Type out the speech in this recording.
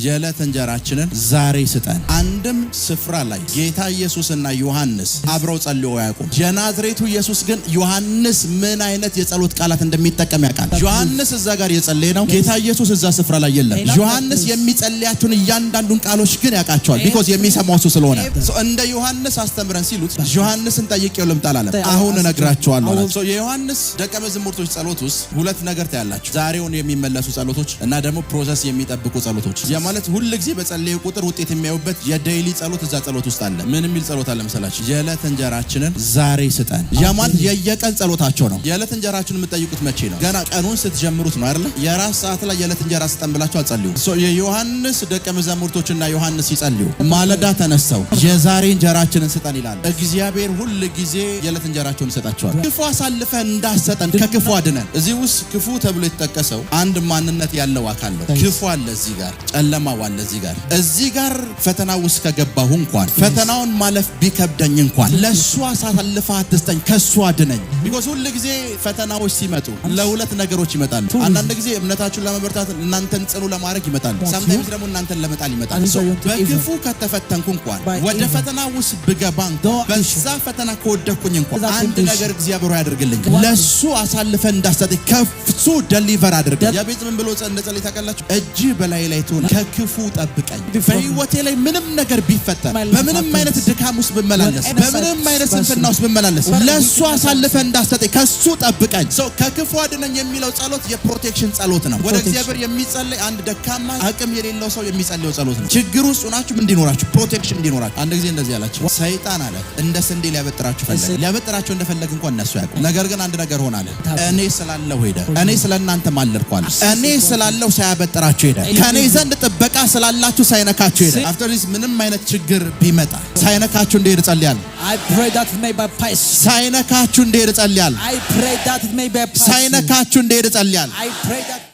የዕለት እንጀራችንን ዛሬ ስጠን። አንድም ስፍራ ላይ ጌታ ኢየሱስና ዮሐንስ አብረው ጸልዮ ያውቁም። የናዝሬቱ ኢየሱስ ግን ዮሐንስ ምን አይነት የጸሎት ቃላት እንደሚጠቀም ያውቃል። ዮሐንስ እዛ ጋር የጸለየ ነው። ጌታ ኢየሱስ እዛ ስፍራ ላይ የለም። ዮሐንስ የሚጸልያቸውን እያንዳንዱን ቃሎች ግን ያውቃቸዋል። ቢኮዝ የሚሰማው እሱ ስለሆነ እንደ ዮሐንስ አስተምረን ሲሉት ዮሐንስን ጠይቄው ልምጣ አላለም። አሁን እነግራቸዋለሁ አላቸው። የዮሐንስ ደቀ መዛሙርቶች ጸሎት ውስጥ ሁለት ነገር ታያላችሁ። ዛሬውን የሚመለሱ ጸሎቶች እና ደግሞ ፕሮሰስ የሚጠብቁ ጸሎቶች። ያ ማለት ሁሉ ጊዜ በጸለዩ ቁጥር ውጤት የሚያዩበት የዴይሊ ጸሎት እዛ ጸሎት ውስጥ አለ። ምን የሚል ጸሎት አለ መሰላችሁ? የዕለት እንጀራችንን ዛሬ ስጠን። ያ ማለት የየቀን ጸሎታቸው ነው። የዕለት እንጀራችንን የምትጠይቁት መቼ ነው? ገና ቀኑን ስትጀምሩት ነው አይደል? የራስ ሰዓት ላይ የዕለት እንጀራ ስጠን ብላችሁ አትጸልዩ። የዮሐንስ ደቀ መዛሙርቶችና ዮሐንስ ይጸልዩ ማለዳ ተነስተው የዛሬ እንጀራችንን ስጠን ይላል። እግዚአብሔር ሁሉ ጊዜ የዕለት እንጀራቸውን ይሰጣቸዋል። ክፉ አሳልፈህ እንዳሰጠን ከክፉ አድነን። እዚህ ውስጥ ክፉ ተብሎ የተጠቀሰው አንድ ማንነት ያለው አካል ነው። ክፉ አለ እዚህ ጋር፣ ጨለማው አለ እዚህ ጋር ፈተና ውስጥ ከገባሁ እንኳን ፈተናውን ማለፍ ቢከብደኝ እንኳን ለሱ አሳልፈህ አትስጠኝ፣ ከሱ አድነኝ። ቢኮዝ ሁሉ ጊዜ ፈተናዎች ሲመጡ ለሁለት ነገሮች ይመጣሉ። አንዳንድ ጊዜ እምነታችሁን ለመበርታት እናንተን ጽኑ ለማድረግ ይመጣሉ። ሳምታይምስ ደግሞ እናንተን ለመጣል ይመጣሉ። በክፉ ከተፈተንኩ እንኳን ወደ ፈተና ውስጥ ብገባ በዛ ፈተና ከወደኩኝ እንኳን አንድ ነገር እግዚአብሔር ያደርግልኝ፣ ለሱ አሳልፈህ እንዳሰጠኝ ከሱ ዴሊቨር አድርገኝ። ያቤት ምን ብሎ ጸለይ ታውቃላችሁ? እጅ በላይ ላይ ትሆን ከክፉ ጠብቀኝ። በህይወቴ ላይ ምንም ነገር ቢፈጠር፣ በምንም አይነት ድካም ውስጥ ብመላለስ፣ በምንም አይነት ስንፍና ውስጥ ብመላለስ ለሱ አሳልፈህ እንዳሰጠኝ ከሱ ጠብቀኝ። ከክፉ አድነኝ የሚለው ጸሎት የፕሮቴክሽን ጸሎት ነው። ወደ እግዚአብሔር የሚጸልይ አንድ ደካማ አቅም የሌለው ሰው የሚጸልየው ጸሎት ነው። ችግር ውስጥ ሆናችሁ እንዲኖራችሁ ፕሮቴክሽን እንዲኖራችሁ። አንድ ጊዜ እንደዚህ ያላችሁ ሰይጣን አለ እንደ ስንዴ ሊያበጥራችሁ ፈለገ። ሊያበጥራችሁ እንደፈለገ እንኳን እነሱ ያውቁ። ነገር ግን አንድ ነገር ሆነ አለ። እኔ ስላለው ሄደ። እኔ ስለእናንተ ማለድኳል። እኔ ስላለው ሳያበጥራችሁ ሄደ። ከኔ ዘንድ ጥበቃ ስላላችሁ ሳይነካችሁ ሄደ። አፍተር ዲስ ምንም አይነት ችግር ቢመጣ ሳይነካችሁ እንዲሄድ ጸልያለሁ። I pray that it may be peace. ሳይነካችሁ እንዲሄድ ጸልያለሁ። I pray that it may be peace. ሳይነካችሁ እንዲሄድ ጸልያለሁ። I pray that